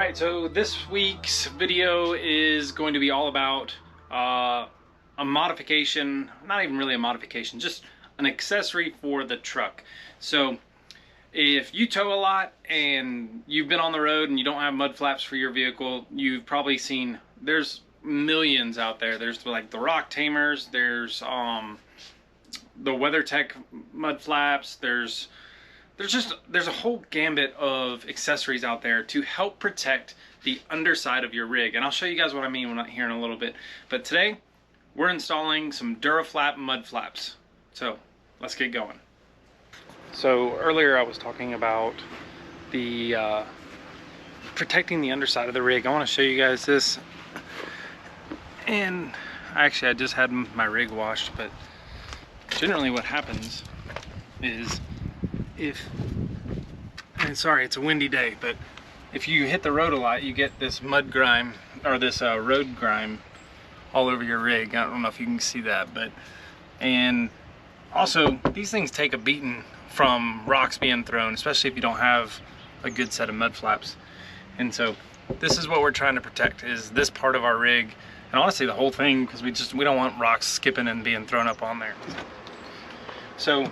Alright, so this week's video is going to be all about a modification, not even really a modification, just an accessory for the truck. So if you tow a lot and you've been on the road and you don't have mud flaps for your vehicle, you've probably seen there's millions out there. There's like the rock tamers, there's the WeatherTech mud flaps, there's a whole gambit of accessories out there to help protect the underside of your rig, and I'll show you guys what I mean when I'm here in a little bit. But today we're installing some Duraflap mud flaps, so let's get going. So earlier I was talking about the protecting the underside of the rig. I want to show you guys this, and actually I just had my rig washed, but generally what happens is sorry, it's a windy day, but if you hit the road a lot, you get this mud grime, or this road grime all over your rig. I don't know if you can see that, and also these things take a beating from rocks being thrown, especially if you don't have a good set of mud flaps. And so this is what we're trying to protect, is this part of our rig, and honestly the whole thing, because we don't want rocks skipping and being thrown up on there. So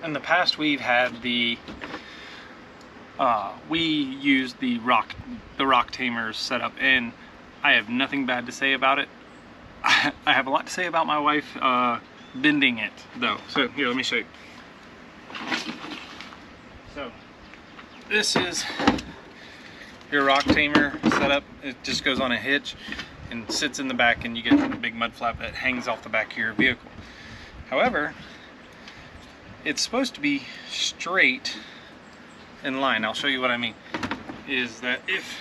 in the past we've had we used the rock tamers setup, and I have nothing bad to say about it. I have a lot to say about my wife bending it though. So here, let me show you. So this is your rock tamer setup. It just goes on a hitch and sits in the back, and you get a big mud flap that hangs off the back of your vehicle. However, it's supposed to be straight in line. I'll show you what I mean. Is that if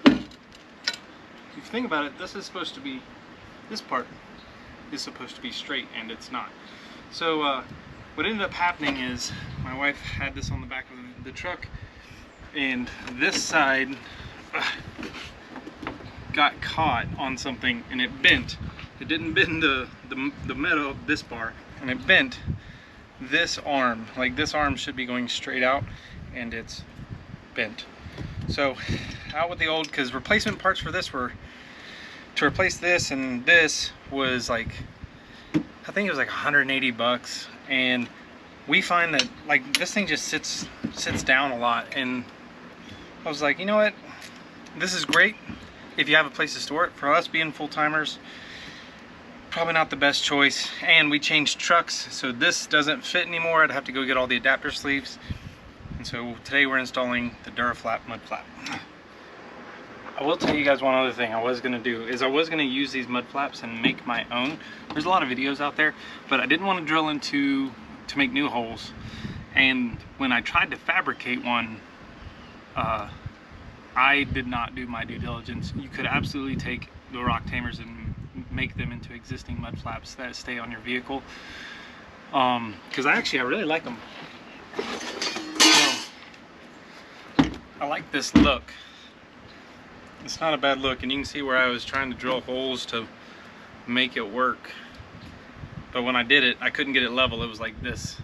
you think about it, this part is supposed to be straight, and it's not. So what ended up happening is my wife had this on the back of the truck, and this side got caught on something and it bent. It didn't bend the metal of this bar, and it bent this arm. Like, this arm should be going straight out, and it's bent. So out with the old, because replacement parts for this were, to replace this and this was like, I think it was like 180 bucks, and we find that like this thing just sits down a lot, and I was like, you know what, this is great if you have a place to store it. For us being full-timers, probably not the best choice. And we changed trucks, so this doesn't fit anymore. I'd have to go get all the adapter sleeves, and so today we're installing the Duraflap mud flap. I will tell you guys one other thing I was going to do, is I was going to use these mud flaps and make my own. There's a lot of videos out there, but I didn't want to drill into to make new holes, and when I tried to fabricate one, I did not do my due diligence. You could absolutely take the rock tamers and make them into existing mud flaps that stay on your vehicle, because I really like them. So, I like this look. It's not a bad look, and you can see where I was trying to drill holes to make it work, but when I did it, I couldn't get it level. It was like this,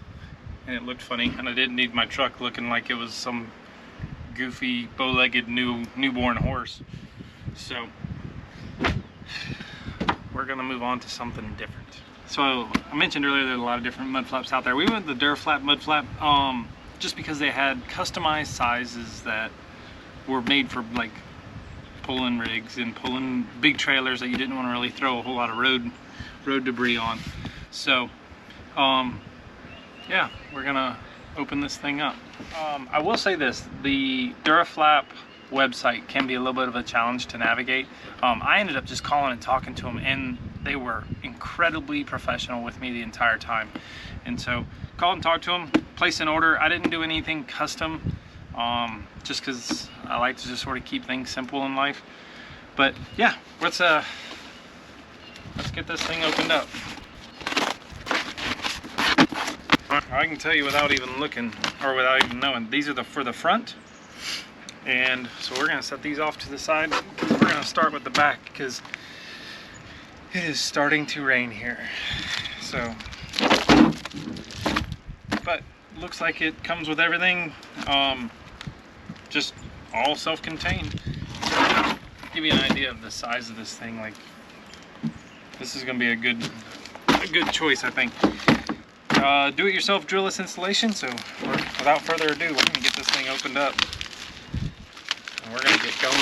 and it looked funny, and I didn't need my truck looking like it was some goofy bow-legged newborn horse. So we're gonna move on to something different. So I mentioned earlier there's a lot of different mud flaps out there. We went with the Duraflap mud flap just because they had customized sizes that were made for like pulling rigs and pulling big trailers that you didn't want to really throw a whole lot of road debris on. So yeah, we're gonna open this thing up. I will say this, the Duraflap website can be a little bit of a challenge to navigate. I ended up just calling and talking to them, and they were incredibly professional with me the entire time. And so called and talked to them, placed an order. I didn't do anything custom, just because I like to just sort of keep things simple in life. But yeah, let's get this thing opened up. I can tell you without even looking, or without even knowing, these are for the front. And so we're going to set these off to the side. We're going to start with the back because it is starting to rain here. So, but looks like it comes with everything. Just all self-contained. Give you an idea of the size of this thing. Like, this is going to be a good choice, I think. Do-it-yourself drillless installation. So without further ado, we're going to get this thing opened up and we're going to get going.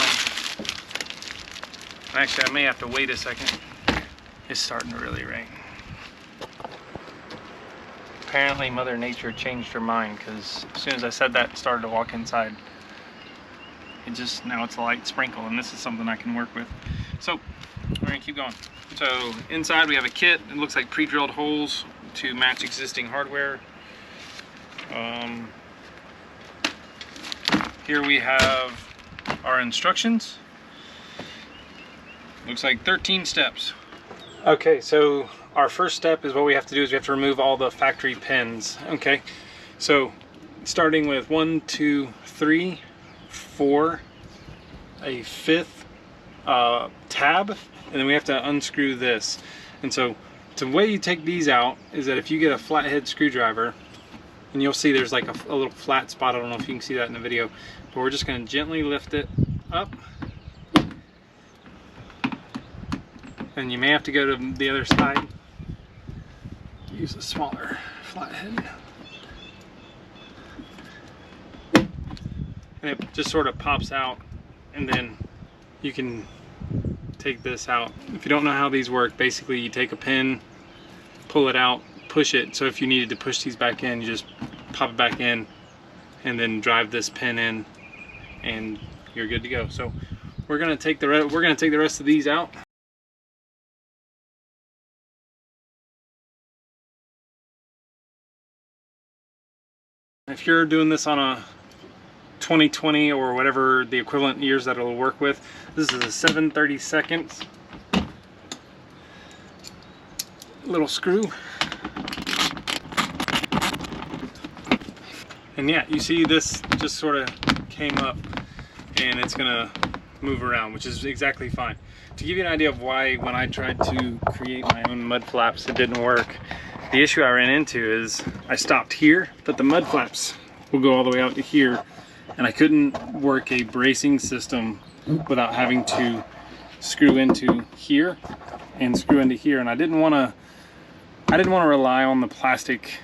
Actually, I may have to wait a second. It's starting to really rain. Apparently Mother Nature changed her mind, because as soon as I said that, it started to walk inside. Now it's a light sprinkle, and this is something I can work with. So we're gonna keep going. So inside we have a kit. It looks like pre-drilled holes to match existing hardware. Here we have our instructions. Looks like 13 steps. Okay, so our first step is what we have to do is we have to remove all the factory pins. Okay, so starting with 1, 2, 3, 4, a 5th tab, and then we have to unscrew this. And so the way you take these out is that if you get a flathead screwdriver, and you'll see there's like a little flat spot. I don't know if you can see that in the video, but we're just going to gently lift it up. And you may have to go to the other side. Use a smaller flathead. And it just sort of pops out, and then you can take this out. If you don't know how these work, basically you take a pin, pull it out, push it. So if you needed to push these back in, you just pop it back in and then drive this pin in and you're good to go. So we're gonna take the rest of these out. If you're doing this on a 2020 or whatever the equivalent years that it'll work with, this is a 7/32 little screw. And yeah, you see this just sort of came up and it's gonna move around, which is exactly fine. To give you an idea of why when I tried to create my own mud flaps it didn't work, the issue I ran into is I stopped here, but the mud flaps will go all the way out to here, and I couldn't work a bracing system without having to screw into here and screw into here. And I didn't want to rely on the plastic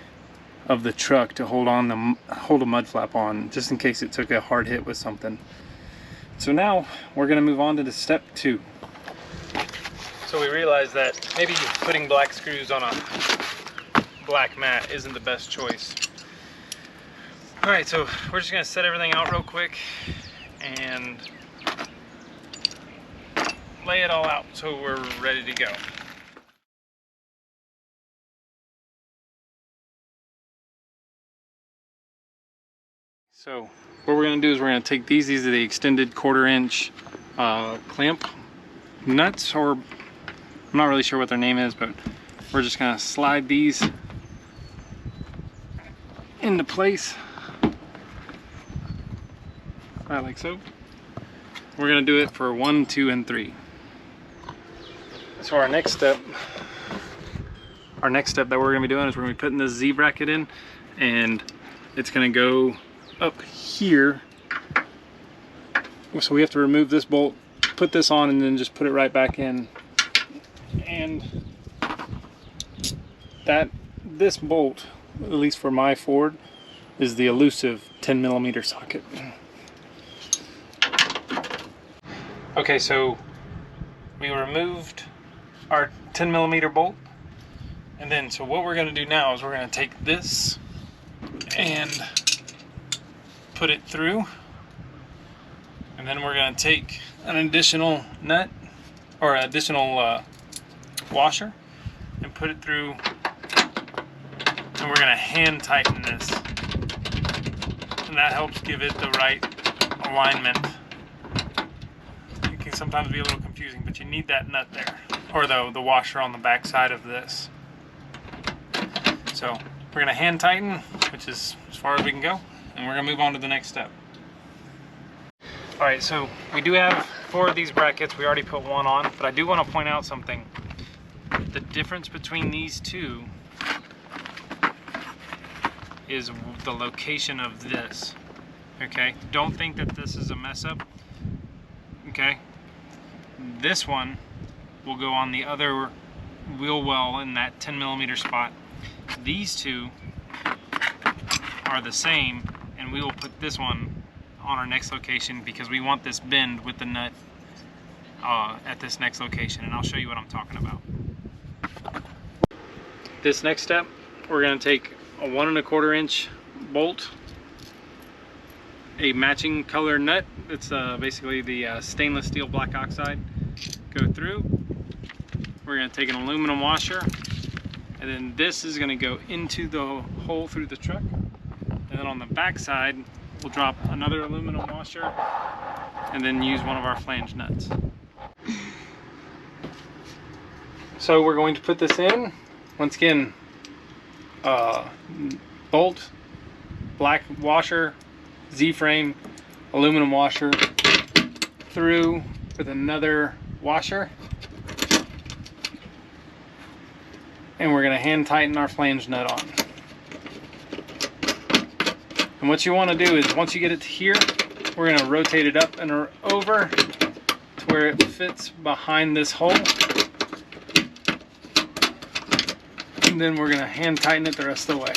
of the truck to hold a mud flap on, just in case it took a hard hit with something. So now we're going to move on to the step 2. So we realized that maybe putting black screws on a black mat isn't the best choice. Alright, so we're just going to set everything out real quick and lay it all out so we're ready to go. So what we're going to do is we're going to take these are the extended 1/4" clamp nuts, or I'm not really sure what their name is, but we're just going to slide these into place, right like so. We're going to do it for 1, 2, and 3. So our next step that we're going to be doing is we're going to be putting this Z bracket in, and it's going to go up here. So we have to remove this bolt, put this on, and then just put it right back in. And this bolt, at least for my Ford, is the elusive 10mm socket. Okay, so we removed our 10mm bolt, and then so what we're going to do now is we're going to take this and put it through, and then we're going to take an additional nut or additional washer and put it through, and we're going to hand tighten this, and that helps give it the right alignment. It can sometimes be a little confusing, but you need that nut there, or the washer on the back side of this. So we're going to hand tighten, which is as far as we can go, and we're going to move on to the next step. Alright, so we do have 4 of these brackets. We already put one on, but I do want to point out something. The difference between these two is the location of this. Okay, don't think that this is a mess up. Okay, this one will go on the other wheel well in that 10mm spot. These two are the same, and we will put this one on our next location because we want this bend with the nut at this next location, and I'll show you what I'm talking about. This next step, we're going to take a 1 1/4 inch bolt, a matching color nut, it's basically the stainless steel black oxide, go through. We're going to take an aluminum washer, and then this is going to go into the hole through the truck, and then on the back side we'll drop another aluminum washer and then use one of our flange nuts. So we're going to put this in. Once again, bolt, black washer, Z-frame, aluminum washer, through with another washer, and we're going to hand tighten our flange nut on. And what you want to do is, once you get it to here, we're going to rotate it up and over to where it fits behind this hole. And then we're going to hand tighten it the rest of the way.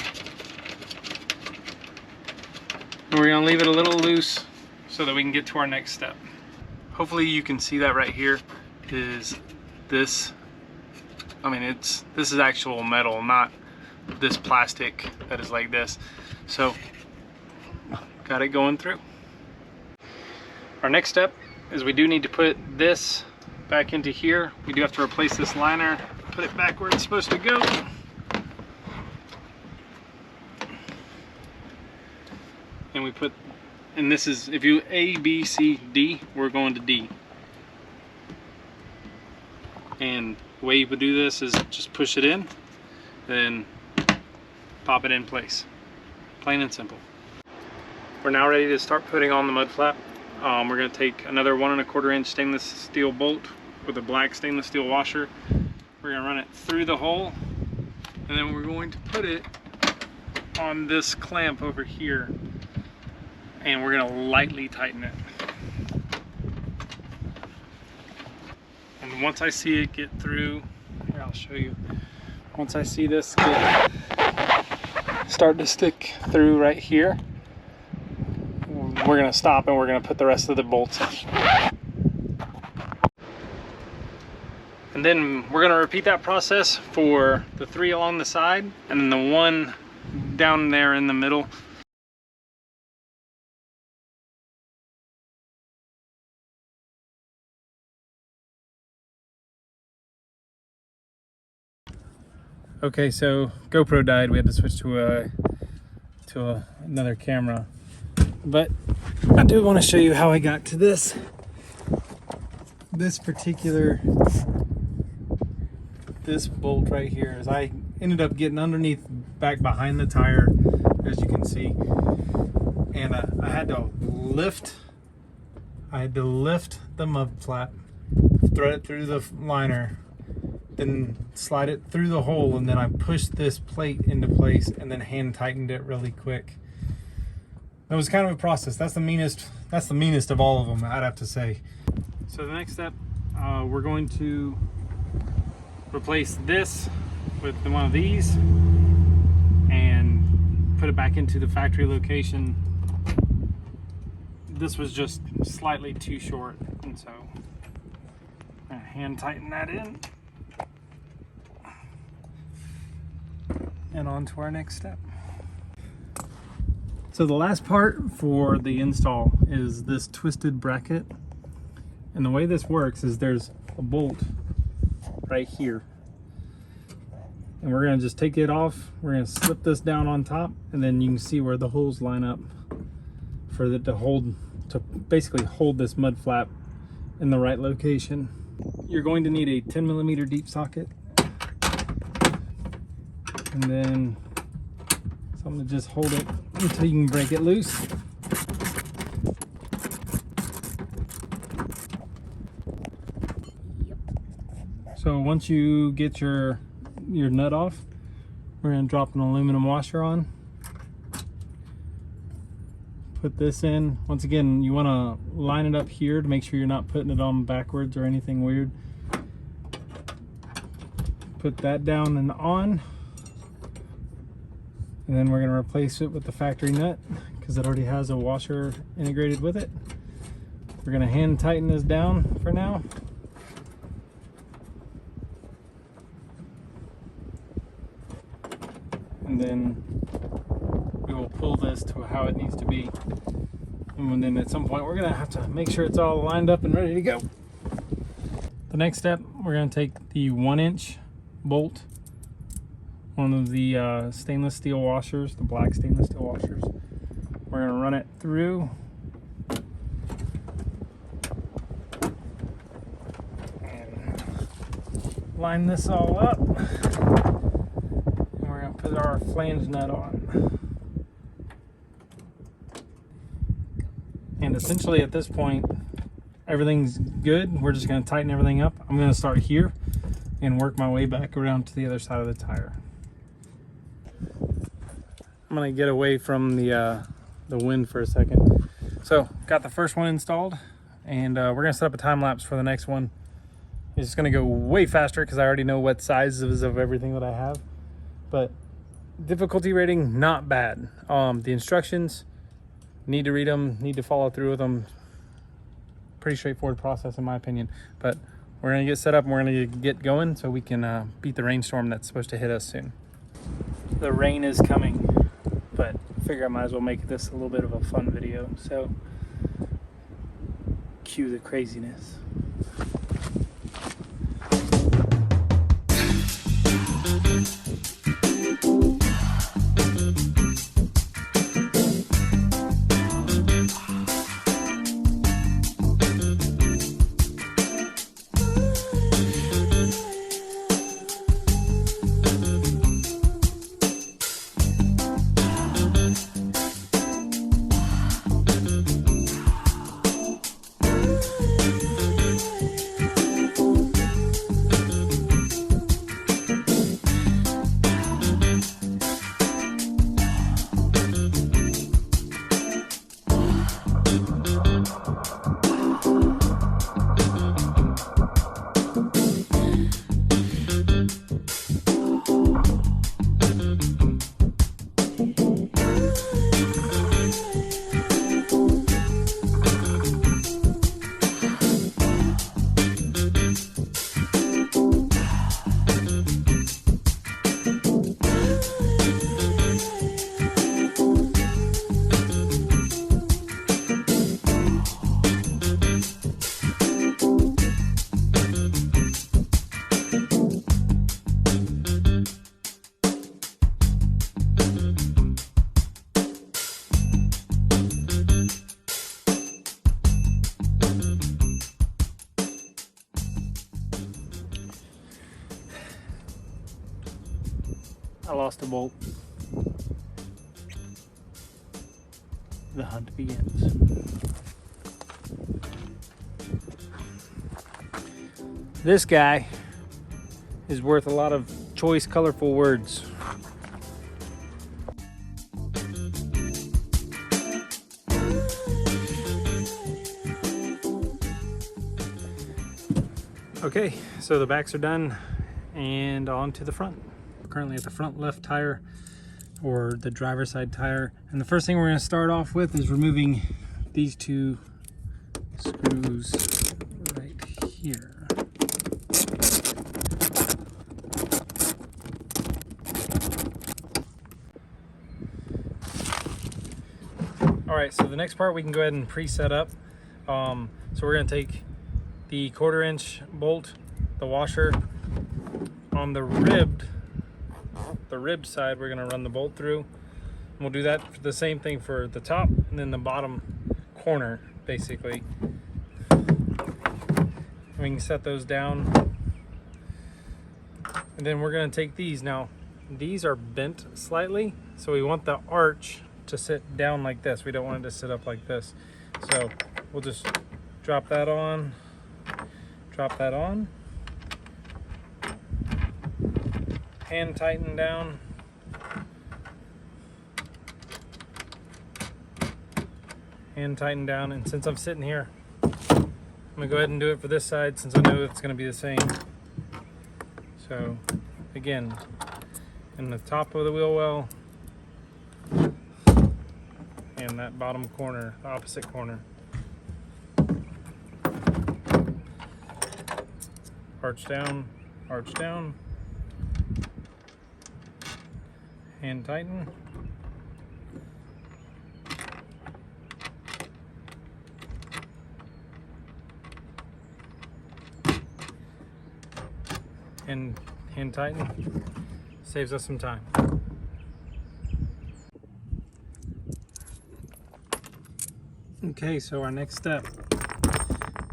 And we're going to leave it a little loose so that we can get to our next step. Hopefully you can see that right here is this. I mean, this is actual metal, not this plastic that is like this. So got it going through. Our next step is we do need to put this back into here. We do have to replace this liner, put it back where it's supposed to go. And we put, and this is, if you A, B, C, D, we're going to D. And the way you would do this is just push it in, then pop it in place. Plain and simple. We're now ready to start putting on the mud flap. We're going to take another 1 1/4 inch stainless steel bolt with a black stainless steel washer. We're going to run it through the hole, and then we're going to put it on this clamp over here, and we're going to lightly tighten it. And once I see it get through, here I'll show you. Once I see this start to stick through right here, we're going to stop and we're going to put the rest of the bolts in. And then we're going to repeat that process for the 3 along the side and then the 1 down there in the middle. Okay, so GoPro died. We had to switch to another camera. But I do want to show you how I got to this particular bolt right here. Is I ended up getting underneath, back behind the tire, as you can see, and I had to lift the mud flap, thread it through the liner, then slide it through the hole, and then I pushed this plate into place and then hand tightened it really quick. That was kind of a process. That's the meanest of all of them, I'd have to say. So the next step, we're going to replace this with one of these and put it back into the factory location. This was just slightly too short, and so I'm gonna hand tighten that in. And on to our next step. So the last part for the install is this twisted bracket. And the way this works is there's a bolt right here. And we're gonna just take it off. We're gonna slip this down on top, and then you can see where the holes line up for it to basically hold this mud flap in the right location. You're going to need a 10mm deep socket. And then something to just hold it until you can break it loose. So once you get your nut off, we're going to drop an aluminum washer on. put this in. Once again, you want to line it up here to make sure you're not putting it on backwards or anything weird. Put that down and on. And then we're going to replace it with the factory nut because it already has a washer integrated with it. We're going to hand tighten this down for now. And then we will pull this to how it needs to be. And then at some point we're gonna have to make sure it's all lined up and ready to go. The next step, we're gonna take the 1-inch bolt, one of the stainless steel washers, the black stainless steel washers. We're gonna run it through. And line this all up. Put our flange nut on. And essentially at this point, everything's good. We're just going to tighten everything up. I'm going to start here and work my way back around to the other side of the tire. I'm going to get away from the wind for a second. So got the first one installed, and we're going to set up a time lapse for the next one. It's going to go way faster because I already know what sizes of everything that I have. But difficulty rating, not bad. The instructions, need to read them, need to follow through with them. Pretty straightforward process in my opinion. But we're gonna get set up and we're gonna get going so we can beat the rainstorm that's supposed to hit us soon. The rain is coming, but I figure I might as well make this a little bit of a fun video. So cue the craziness. I lost a bolt. The hunt begins. This guy is worth a lot of choice, colorful words. Okay, so the backs are done and on to the front. We're currently at the front left tire, or the driver's side tire. And the first thing we're going to start off with is removing these two screws right here. All right, so the next part we can go ahead and pre-set up. So we're going to take the 1/4 inch bolt, the washer on the ribbed side. We're going to run the bolt through, and we'll do that for the same thing for the top and then the bottom corner basically. We can set those down, and then we're going to take these. Now these are bent slightly, so we want the arch to sit down like this. We don't want it to sit up like this. So we'll just drop that on, hand tighten down, hand tighten down, and since I'm sitting here, I'm gonna go ahead and do it for this side since I know it's gonna be the same. So again, in the top of the wheel well and that bottom corner, the opposite corner. Arch down, hand tighten. And hand tighten. Saves us some time. Okay, so our next step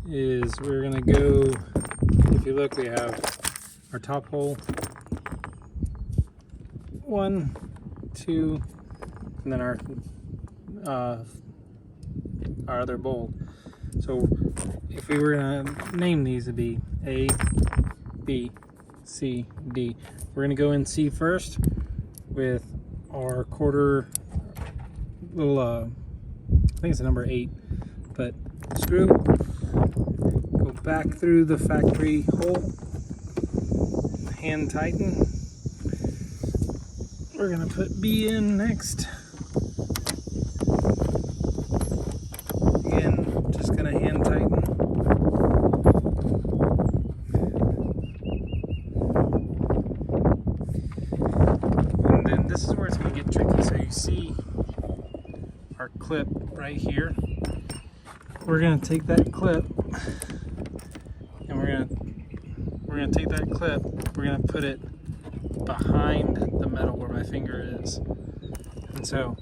is we're gonna go, if you look, we have our top hole, 1, 2, and then our other bolt. So if we were gonna name these, it'd be A, B, C, D. We're gonna go in C first with our quarter little, I think it's a number 8, but screw, go back through the factory hole, hand tighten. We're gonna put B in next. Again, just gonna hand tighten. And then this is where it's gonna get tricky. So you see our clip right here. We're gonna take that clip and we're gonna take that clip, we're gonna put it behind the metal where my finger is. And so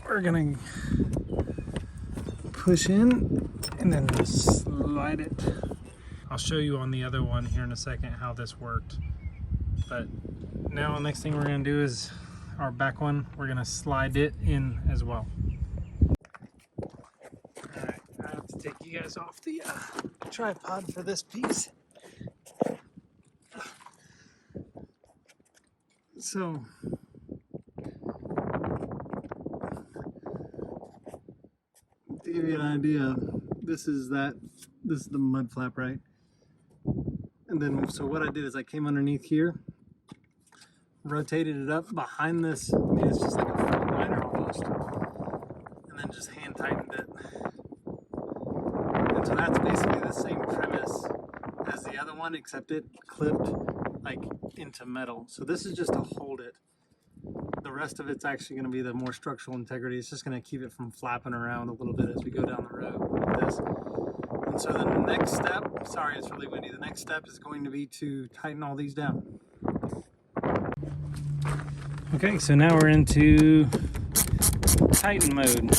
we're gonna push in and then just slide it. I'll show you on the other one here in a second how this worked. But now the next thing we're gonna do is our back one, we're gonna slide it in as well. Alright, I have to take you guys off the tripod for this piece. So to give you an idea, this is the mud flap, right? And then so what I did is I came underneath here, rotated it up behind this, I mean, it's just like a full liner almost, and then just hand tightened it. And so that's basically the same premise as the other one, except it clipped like into metal. So this is just to hold it. The rest of it's actually going to be the more structural integrity. It's just going to keep it from flapping around a little bit as we go down the road with this. And so the next step, sorry it's really windy, the next step is going to be to tighten all these down. Okay, so now we're into tighten mode.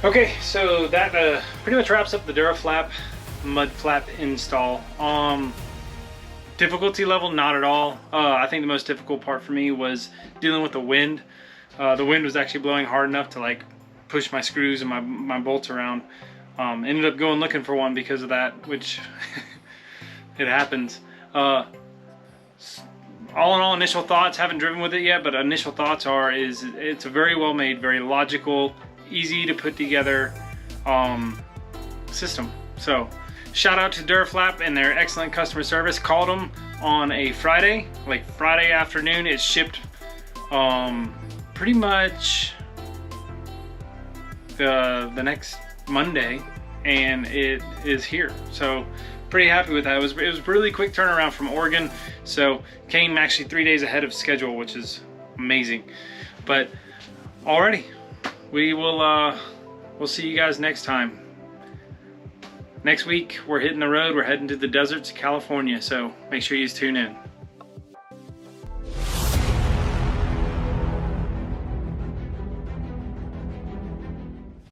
Okay, so that pretty much wraps up the Duraflap Mudflap install. Difficulty level, not at all. I think the most difficult part for me was dealing with the wind. The wind was actually blowing hard enough to like push my screws and my bolts around. Ended up going looking for one because of that, which it happens. All in all, initial thoughts, haven't driven with it yet, but initial thoughts are it's a very well made, very logical, easy to put together system. So shout out to Duraflap and their excellent customer service. Called them on a Friday, like Friday afternoon. It shipped pretty much the next Monday, and it is here. So pretty happy with that. It was a really quick turnaround from Oregon, so came actually 3 days ahead of schedule, which is amazing. But alrighty, we will we'll see you guys next time. Next week we're hitting the road. We're heading to the deserts of California, so make sure you tune in.